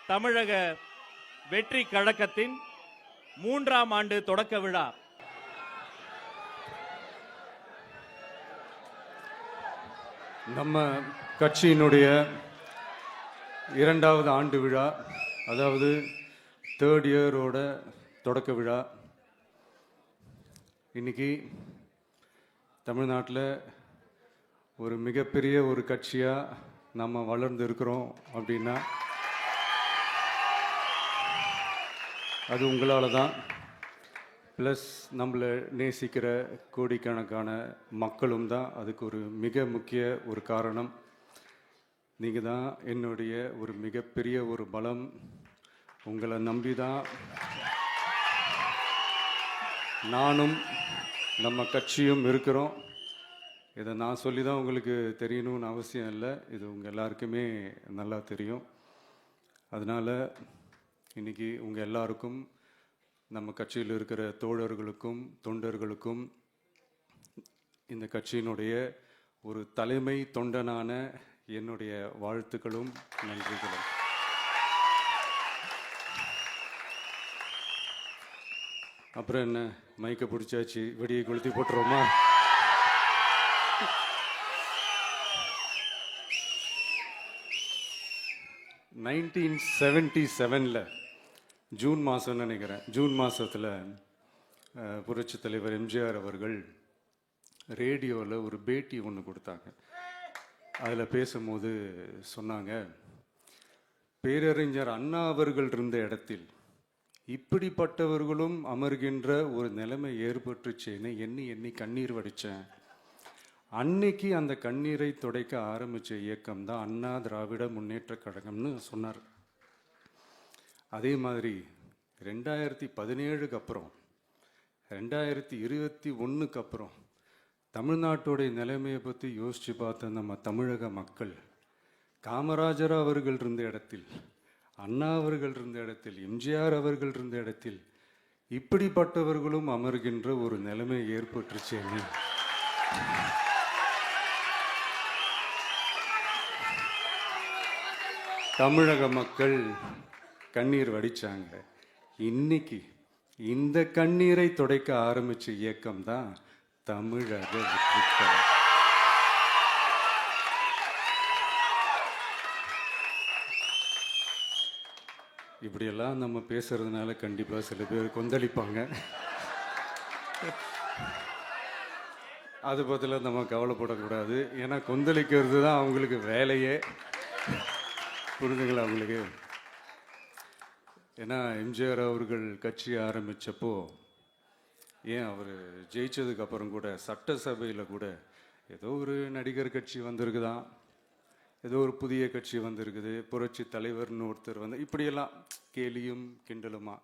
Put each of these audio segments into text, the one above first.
தமிழக வெற்றி கழகத்தின் 3ஆம் ஆண்டு தொடக்க விழா. நம்ம கட்சியினுடைய 2வது ஆண்டு விழா, அதாவது 3rd இயரோட தொடக்க விழா. இன்னைக்கு தமிழ்நாட்டில் ஒரு மிகப்பெரிய ஒரு கட்சியாக நம்ம வளர்ந்து இருக்கிறோம் அப்படின்னா அது உங்களால் தான். ப்ளஸ் நம்மளை நேசிக்கிற கோடிக்கணக்கான மக்களும் தான் அதுக்கு ஒரு மிக முக்கிய ஒரு காரணம். நீங்கள் தான் என்னுடைய ஒரு மிகப்பெரிய ஒரு பலம். உங்களை நம்பி தான் நானும் நம்ம கட்சியும் இருக்கிறோம். இதை நான் சொல்லி தான் உங்களுக்கு தெரியணும்னு அவசியம் இல்லை, இது உங்கள் எல்லாருக்குமே நல்லா தெரியும். அதனால் இன்றைக்கி உங்கள் எல்லாருக்கும், நம்ம கட்சியில் இருக்கிற தோழர்களுக்கும் தொண்டர்களுக்கும், இந்த கட்சியினுடைய ஒரு தலைமை தொண்டனான என்னுடைய வாழ்த்துக்களும் நன்றிகளும். அப்புறம் என்ன, மைக்கை பிடிச்சாச்சு, வெடியை கொளுத்தி போட்டுருவோமா? (1977) ஜூன் மாதம்னு நினைக்கிறேன், ஜூன் மாதத்தில் புரட்சி தலைவர் எம்ஜிஆர் அவர்கள் ரேடியோவில் ஒரு பேட்டி ஒன்று கொடுத்தாங்க. அதில் பேசும்போது சொன்னாங்க, பேரறிஞர் அண்ணா அவர்கள் இருந்த இடத்தில் இப்படிப்பட்டவர்களும் அமர்கின்ற ஒரு நிலைமை ஏற்பட்டுச்சேன்னு எண்ணி எண்ணி கண்ணீர் வடித்தேன். அன்னைக்கு அந்த கண்ணீரை துடைக்க ஆரம்பித்த இயக்கம் தான் அண்ணா திராவிட முன்னேற்ற கழகம்னு சொன்னார். அதே மாதிரி 2017க்கு அப்புறம் 2021க்கு அப்புறம் தமிழ்நாட்டுடைய நிலைமையை பற்றி யோசித்து பார்த்த நம்ம தமிழக மக்கள், காமராஜர் அவர்கள் இருந்த இடத்தில், அண்ணா அவர்கள் இருந்த இடத்தில், எம்ஜிஆர் அவர்கள் இருந்த இடத்தில் இப்படிப்பட்டவர்களும் அமர்கின்ற ஒரு நிலைமை ஏற்பட்டுருச்சேன்னு தமிழக மக்கள் கண்ணீர் வடிச்சாங்க. இன்னைக்கு இந்த கண்ணீரை துடைக்க ஆரம்பிச்ச இயக்கம் தான் தமிழக வெற்றி கழகம். இப்படியெல்லாம் நம்ம பேசுறதுனால கண்டிப்பாக சில பேர் கொந்தளிப்பாங்க. அது பற்றில நம்ம கவலைப்படக்கூடாது, ஏன்னா கொந்தளிக்கிறது தான் அவங்களுக்கு வேலையே. புரிஞ்சுங்களா அவங்களுக்கு? ஏன்னா எம்ஜிஆர் அவர்கள் கட்சி ஆரம்பித்தப்போ, ஏன் அவர் ஜெயிச்சதுக்கு அப்புறம் கூட சட்டசபையில் கூட ஏதோ ஒரு நடிகர் கட்சி வந்திருக்குதான், ஏதோ ஒரு புதிய கட்சி வந்திருக்குது, புரட்சி தலைவர்னு ஒருத்தர் வந்து, இப்படியெல்லாம் கேலியும் கிண்டலுமா.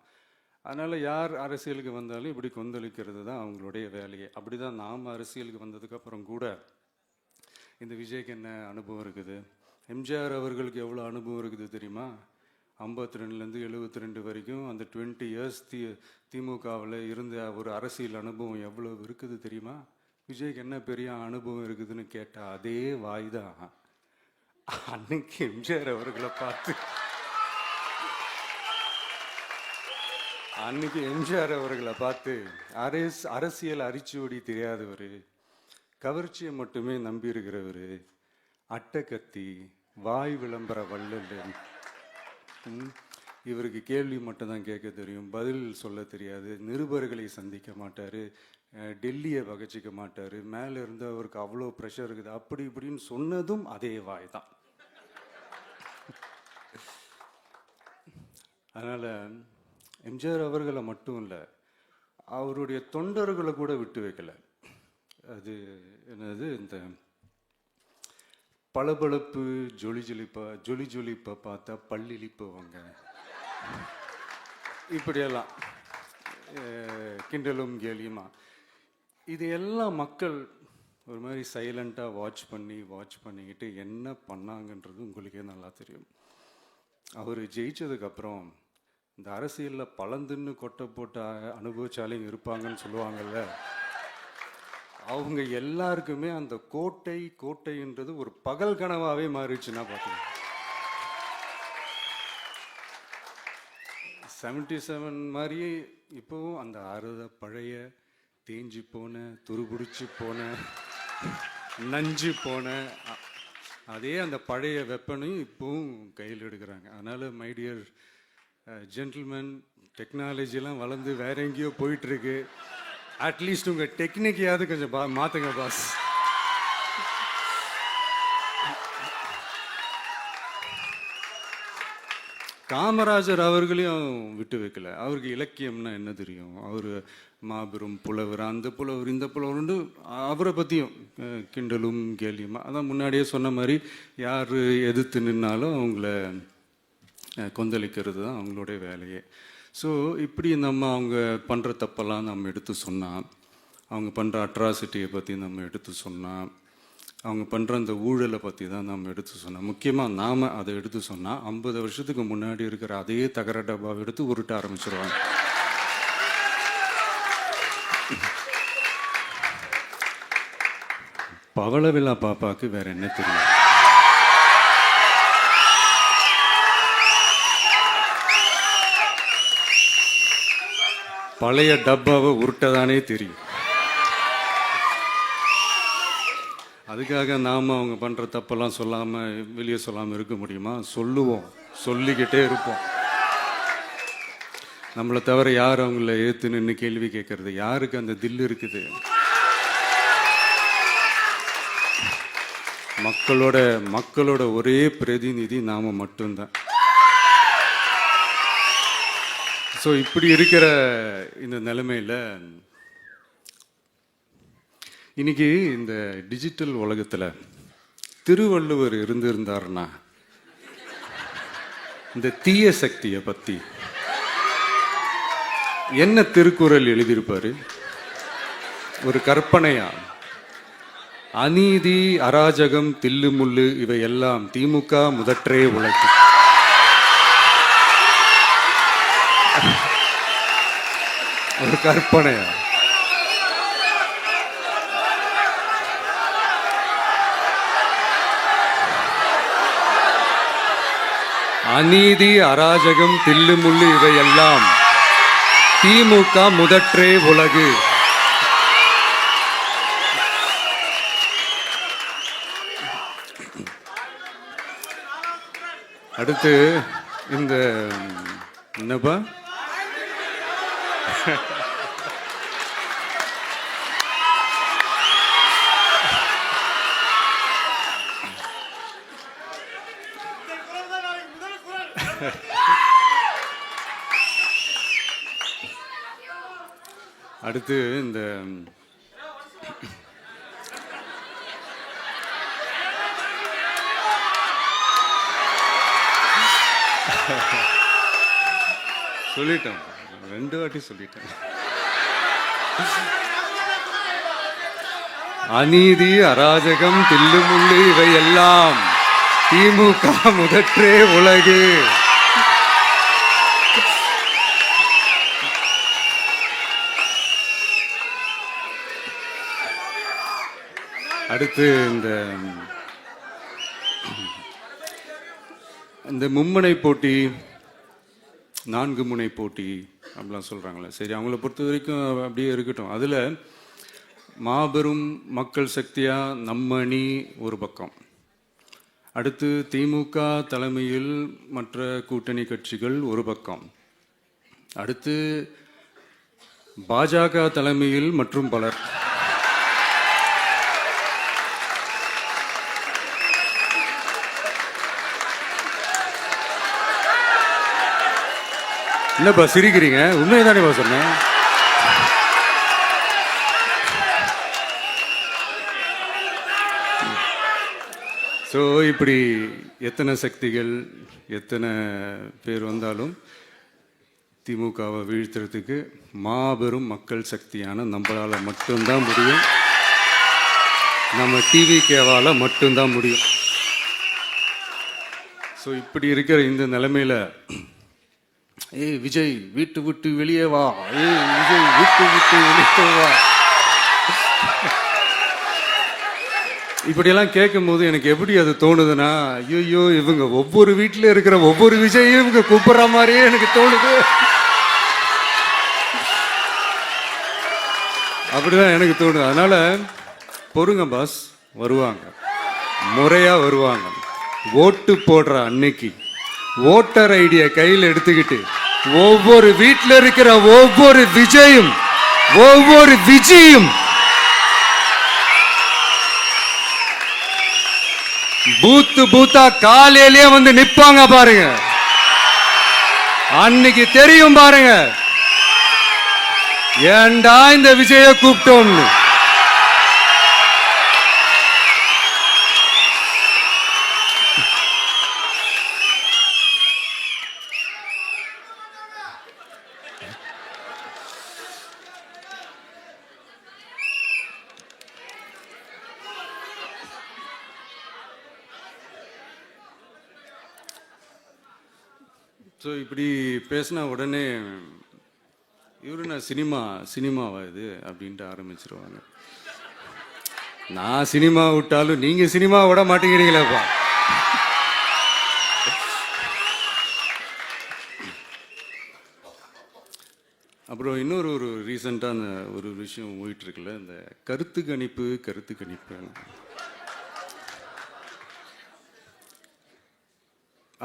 அதனால் யார் அரசியலுக்கு வந்தாலும் இப்படி கொந்தளிக்கிறது தான் அவங்களுடைய வேலையே. அப்படி தான் நாம் அரசியலுக்கு வந்ததுக்கப்புறம் கூட இந்த விஜய்க்கு என்ன அனுபவம் இருக்குது, எம்ஜிஆர் அவர்களுக்கு எவ்வளோ அனுபவம் இருக்குது தெரியுமா? 52லேருந்து 72 வரைக்கும் அந்த 20 இயர்ஸ் திமுகவில் இருந்த ஒரு அரசியல் அனுபவம் எவ்வளோ இருக்குது தெரியுமா? விஜய்க்கு என்ன பெரிய அனுபவம் இருக்குதுன்னு கேட்டால் அதே வாய் தான் அன்னைக்கு எம்ஜிஆர் அவர்களை பார்த்து, அன்னைக்கு எம்ஜிஆர் அவர்களை பார்த்து அரசியல் அரிச்சுவடி தெரியாதவர், கவர்ச்சியை மட்டுமே நம்பி இருக்கிறவர், அட்டக்கத்தி, வாய் விளம்பர வள்ளல், இவருக்கு கேள்வி மட்டும்தான் கேட்க தெரியும், பதில் சொல்ல தெரியாது, நிருபர்களை சந்திக்க மாட்டார், டெல்லியை பகச்சிக்க மாட்டார், மேலே இருந்து அவருக்கு அவ்வளோ ப்ரெஷர் இருக்குது, அப்படி இப்படின்னு சொன்னதும் அதே வாய் தான். அதனால் எம்ஜிஆர் அவர்களை மட்டும் இல்லை, அவருடைய தொண்டர்களை கூட விட்டு வைக்கலை. அது என்னது, இந்த பளபளப்பு ஜொலி ஜொலிப்பை பார்த்தா பல்லிழிப்பவங்க, இப்படியெல்லாம் கிண்டலும் கேலியுமா, இது எல்லாம் மக்கள் ஒரு மாதிரி சைலண்ட்டாக வாட்ச் பண்ணிக்கிட்டு என்ன பண்ணாங்கன்றது உங்களுக்கே நல்லா தெரியும். அவர் ஜெயிச்சதுக்கப்புறம் இந்த அரசியலில் பழந்துன்னு கொட்டை போட்ட அனுபவிச்சாலையும் இருப்பாங்கன்னு சொல்லுவாங்கள்ல, அவங்க எல்லாருக்குமே அந்த கோட்டைன்றது ஒரு பகல் கனவாகவே மாறிடுச்சுன்னா பார்த்தீங்க. 77 மாதிரியே இப்போவும் அந்த பழைய தேஞ்சு போன துருபிடிச்சு போன நஞ்சு போன அதே அந்த பழைய வெப்பனையும் இப்போவும் கையில் எடுக்கிறாங்க. அதனால் மை டியர் ஜென்டில்மேன், டெக்னாலஜிலாம் வளர்ந்து வேற எங்கேயோ போயிட்டுருக்கு. அட்லீஸ்ட் உங்கள் டெக்னிக்கையாவது கொஞ்சம் மாற்றுங்க பாஸ். காமராஜர் அவர்களையும் விட்டு வைக்கல. அவருக்கு இலக்கியம்னா என்ன தெரியும்? அவர் மாபெரும் புலவர், அந்த புலவர் இந்த புலவர்னு அவரை பற்றியும் கிண்டலும் கேலியுமா. அதான் முன்னாடியே சொன்ன மாதிரி யார் எதிர்த்து நின்னாலும் அவங்கள கொந்தளிக்கிறது தான் அவங்களுடைய வேலையே. ஸோ இப்படி அவங்க பண்ணுற தப்பெல்லாம் நம்ம எடுத்து சொன்னால், அவங்க பண்ணுற அட்ராசிட்டியை பற்றி நம்ம எடுத்து சொன்னால், அவங்க பண்ணுற அந்த ஊழலை பற்றி தான் நம்ம எடுத்து சொன்னோம். முக்கியமாக நாம் அதை எடுத்து சொன்னால் 50 வருஷத்துக்கு முன்னாடி இருக்கிற அதே தகர டப்பாவை எடுத்து உருட்ட ஆரம்பிச்சிருவாங்க. பவளவிழா பாப்பாவுக்கு வேற என்ன தெரியும்? பழைய டப்பாவை உருட்டதானே தெரியும். அதுக்காக நாம் அவங்க பண்ணுற தப்பெல்லாம் சொல்லாமல் வெளியே சொல்லாமல் இருக்க முடியுமா? சொல்லுவோம், சொல்லிக்கிட்டே இருப்போம். நம்மளை தவிர யார் அவங்கள ஏற்று நின்று கேள்வி கேட்கறது? யாருக்கு அந்த தில் இருக்குது? மக்களோட ஒரே பிரதிநிதி நாம மட்டும்தான். ஸோ இப்படி இருக்கிற இந்த நிலைமையில் இன்னைக்கு இந்த டிஜிட்டல் உலகத்தில் திருவள்ளுவர் இருந்திருந்தாருன்னா இந்த தீய சக்தியை பற்றி என்ன திருக்குறள் எழுதியிருப்பாரு? ஒரு கற்பனையா, அநீதி, அராஜகம், தில்லுமுள்ளு இவை எல்லாம் திமுக முதற்றே உலகு. ஒரு கற்பனையா? அநீதி, அராஜகம், தில்லுமுள்ளு இவையெல்லாம் திமுக முதற்றே உலகு. அடுத்து இந்த என்னப்பா அடுத்து இந்த சொல்லிட்டேன், 2 வாட்டி சொல்லிட்டேன். அநீதி, அராஜகம், தில்லுமுள்ளு இவை எல்லாம் திமுக முதற்றே உலகு. அடுத்து இந்த மும்முனை போட்டி, 4 முனை போட்டி அப்படிலாம் சொல்கிறாங்களே, சரி அவங்கள பொறுத்த வரைக்கும் அப்படியே இருக்கட்டும். அதில் மாபெரும் மக்கள் சக்தியாக நம்ம அணி ஒரு பக்கம், அடுத்து திமுக தலைமையில் மற்ற கூட்டணி கட்சிகள் ஒரு பக்கம், அடுத்து பாஜக தலைமையில் மற்றும் பலர். என்னப்பா சிரிக்கிறீங்க? உண்மையை சொன்னேன். ஸோ இப்படி எத்தனை சக்திகள் எத்தனை பேர் வந்தாலும் திமுகவை வீழ்த்துறதுக்கு மாபெரும் மக்கள் சக்தியான நம்மளால் மட்டும்தான் முடியும். நம்ம டிவிகேவால் மட்டும்தான் முடியும். ஸோ இப்படி இருக்கிற இந்த நிலைமையில் ஏய் விஜய் வீட்டு விட்டு வெளியே வா, ஏய் விஜய் வீட்டு விட்டு வெளியே வா, இப்படியெல்லாம் கேட்கும் போது எனக்கு எப்படி அது தோணுதுன்னா, ஐயோ இவங்க ஒவ்வொரு வீட்டில் இருக்கிற ஒவ்வொரு விஜயையும் இவங்க கூப்பிடுற மாதிரியே எனக்கு தோணுது. அப்படிதான் எனக்கு தோணுது. அதனால பொறுங்க பாஸ், வருவாங்க, முறையா வருவாங்க. ஓட்டு போடுற அன்னைக்கு ஓட்டர் ஐடியை கையில் எடுத்துக்கிட்டு ஒவ்வொரு வீட்டில் இருக்கிற ஒவ்வொரு விஜயும் பூத்தா காலையிலேயே வந்து நிப்பாங்க பாருங்க. அன்னைக்கு தெரியும் பாருங்க, ஏண்டா இந்த விஜய கூப்பிட்டோம்னு. ஸோ இப்படி பேசினா உடனே இவரு நான் சினிமாவா இது அப்படின்ட்டு ஆரம்பிச்சிருவாங்க. நான் சினிமா விட்டாலும் நீங்க சினிமா விட மாட்டேங்கிறீங்களேப்பா. அப்புறம் இன்னொரு ரீசெண்டாக அந்த ஒரு விஷயம் போயிட்டு இருக்குல்ல, இந்த கருத்து கணிப்பு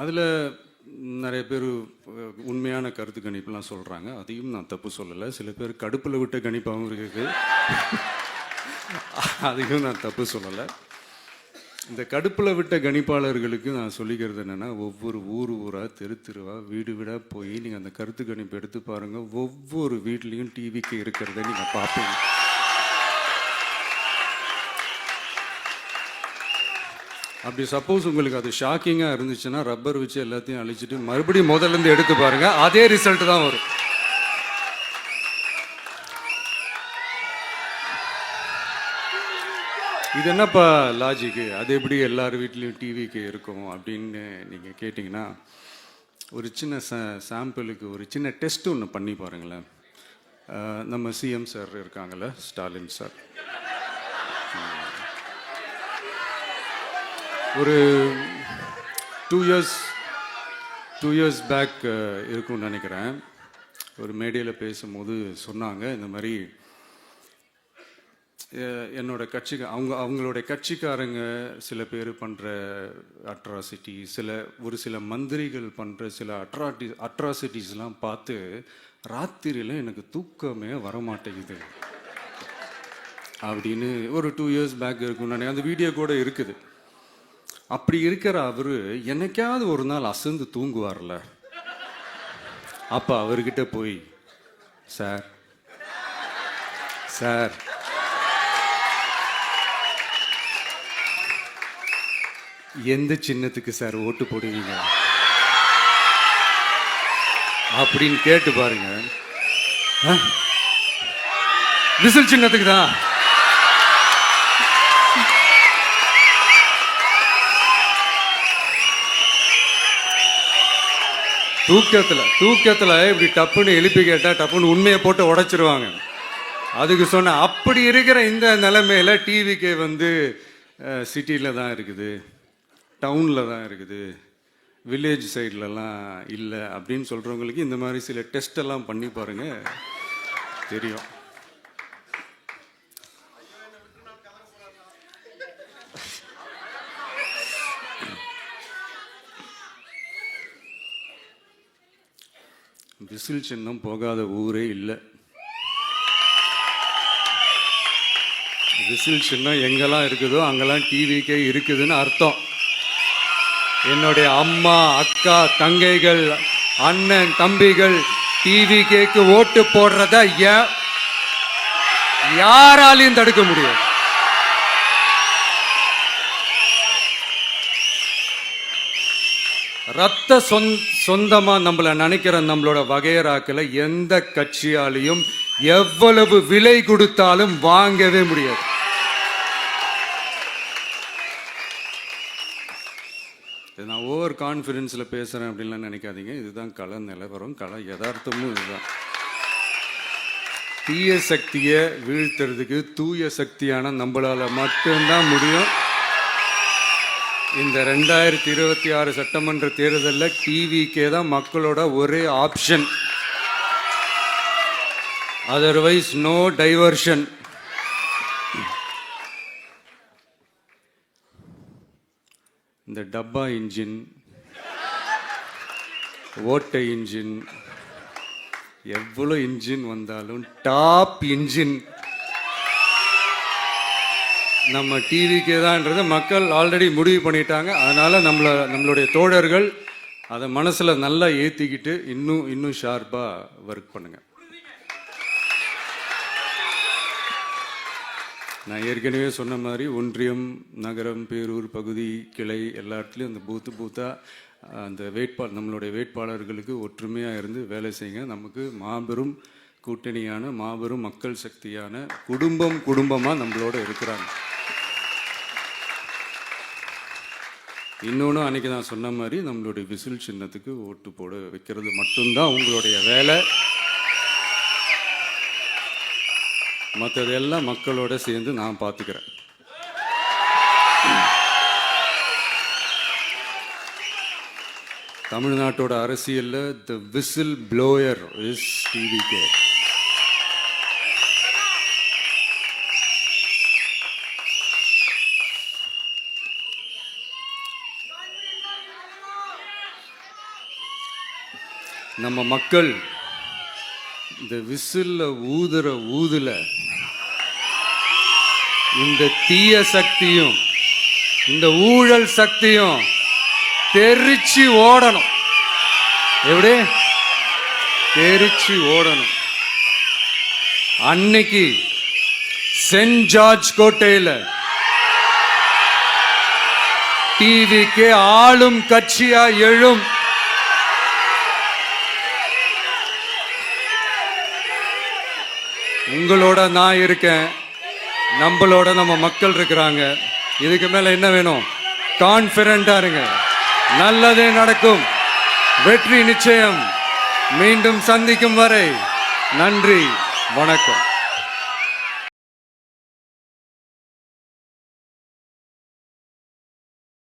அதில் நிறைய பேர் உண்மையான கருத்து கணிப்புலாம் சொல்கிறாங்க. அதையும் நான் தப்பு சொல்லலை. சில பேர் கடுப்பில் விட்ட கணிப்பாகவும் இருக்குது, அதையும் நான் தப்பு சொல்லலை. இந்த கடுப்பில் விட்ட கணிப்பாளர்களுக்கு நான் சொல்லிக்கிறது என்னென்னா, ஒவ்வொரு ஊராக தெருவாக வீடாக போய் நீங்கள் அந்த கருத்து கணிப்பு எடுத்து பாருங்கள். ஒவ்வொரு வீட்லேயும் டிவிக்கு இருக்கிறத நீங்கள் பார்ப்பீங்க. அப்படி சப்போஸ் உங்களுக்கு அது ஷாக்கிங்காக இருந்துச்சுன்னா ரப்பர் வச்சு எல்லாத்தையும் அழிச்சிட்டு மறுபடியும் முதல்லேருந்து எடுத்து பாருங்க, அதே ரிசல்ட் தான் வரும். இது என்னப்பா லாஜிக்கு, அது எப்படி எல்லார் வீட்லேயும் டிவிக்கு இருக்கும் அப்படின்னு நீங்கள் கேட்டிங்கன்னா, ஒரு சின்ன சாம்பிளுக்கு ஒரு சின்ன டெஸ்ட் ஒன்று பண்ணி பாருங்களேன். நம்ம சிஎம் சார் இருக்காங்கள்ல, ஸ்டாலின் சார், ஒரு 2 இயர்ஸ் பேக் இருக்கும்னு நினைக்கிறேன். ஒரு மேடையில் பேசும்போது சொன்னாங்க, இந்த மாதிரி என்னோட கட்சிக்கு அவங்களோட கட்சிக்காரங்க சில பேர் பண்ணுற அட்ராசிட்டி, ஒரு சில மந்திரிகள் பண்ணுற சில அட்ராசிட்டிஸ்லாம் பார்த்து ராத்திரியில் எனக்கு தூக்கமே வரமாட்டேங்குது அப்படின்னு ஒரு 2 இயர்ஸ் பேக் இருக்கும்னு நினைக்கிறேன். அந்த வீடியோ கூட இருக்குது. அப்படி இருக்கிற அவரு என்னைக்காவது ஒரு நாள் அசந்து தூங்குவார்ல, அப்ப அவர்கிட்ட போய், சார் எந்த சின்னத்துக்கு சார் ஓட்டு போடுவீங்க அப்படின்னு கேட்டு பாருங்க. விசில் சின்னத்துக்கு தான். தூக்கத்துல இப்படி டப்புன்னு எழுப்பி கேட்டா டப்புன்னு உண்மையை போட்டு உடைச்சிருவாங்க. அதுக்கு சொன்ன அப்படி இருக்கிற இந்த நிலைமையில டிவிக்கு வந்து சிட்டியில தான் இருக்குது, டவுன்ல தான் இருக்குது, வில்லேஜ் சைட்லலாம் இல்லை அப்படின்னு சொல்றவங்களுக்கு இந்த மாதிரி சில டெஸ்ட் எல்லாம் பண்ணி பாருங்க, தெரியும். விசில் சின்னம் போகாத ஊரே இல்லை. விசில் சின்னம் எங்கெல்லாம் இருக்குதோ அங்கெல்லாம் டிவிக்கே இருக்குதுன்னு அர்த்தம். என்னுடைய அம்மா, அக்கா, தங்கைகள், அண்ணன், தம்பிகள் டிவிக்கு ஓட்டு போடுறத யாராலையும் தடுக்க முடியாது. ரத்த சொந்தமா நம்மள நினைக்கிற நம்மளோட வகையராக்களை எந்த கட்சியாலையும் எவ்வளவு விலை கொடுத்தாலும் வாங்கவே முடியாது. நான் ஓவர் கான்ஃபிடென்ஸ்ல பேசுறேன் அப்படின்லாம் நினைக்காதீங்க. இதுதான் கள நிலவரம், கள யதார்த்தமும் இதுதான். தீய சக்தியை வீழ்த்துறதுக்கு தூய சக்தியான நம்மளால மட்டும்தான் முடியும். இந்த 2026 சட்டமன்ற தேர்தலில் டிவிக்கே தான் மக்களோட ஒரே ஆப்ஷன். Otherwise no diversion. இந்த டப்பா இன்ஜின், ஓட்டை இன்ஜின், எவ்வளோ இன்ஜின் வந்தாலும் டாப் இன்ஜின் நம்ம டிவிக்கே தான்ன்றதை மக்கள் ஆல்ரெடி முடிவு பண்ணிட்டாங்க. அதனால் நம்மளுடைய தோழர்கள் அதை மனசில் நல்லா ஏற்றிக்கிட்டு இன்னும் ஷார்ப்பாக ஒர்க் பண்ணுங்கள். நான் ஏற்கனவே சொன்ன மாதிரி ஒன்றியம், நகரம், பேரூர், பகுதி, கிளை எல்லா இடத்துலையும் அந்த பூத்தாக அந்த நம்மளுடைய வேட்பாளர்களுக்கு ஒற்றுமையாக இருந்து வேலை செய்யுங்க. நமக்கு மாபெரும் கூட்டணியான, மாபெரும் மக்கள் சக்தியான குடும்பமாக நம்மளோட இருக்கிறாங்க. இன்னொன்று அன்றைக்கி நான் சொன்ன மாதிரி நம்மளுடைய விசில் சின்னத்துக்கு ஓட்டு போட வைக்கிறது மட்டும்தான் உங்களுடைய வேலை. மற்றதெல்லாம் மக்களோட சேர்ந்து நான் பார்த்துக்கிறேன். தமிழ்நாட்டோட அரசியலில் த விசில் ப்ளோயர் இஸ் டிவிகே. நம்ம மக்கள் இந்த விசில்ல ஊதுல இந்த தீய சக்தியும் இந்த ஊழல் சக்தியும் தெரிச்சு ஓடணும். எப்படி தெரிச்சு ஓடணும்? அன்னைக்கு சென்ட் ஜார்ஜ் கோட்டையில் டிவிக்கு ஆளும் கட்சியா எழும். உங்களோட நான் இருக்கேன், நம்மளோட நம்ம மக்கள் இருக்கிறாங்க. இதுக்கு மேல என்ன வேணும்? கான்ஃபிடென்ட்டா இருங்க, நல்லதே நடக்கும், வெற்றி நிச்சயம். மீண்டும் சந்திக்கும் வரை நன்றி, வணக்கம்.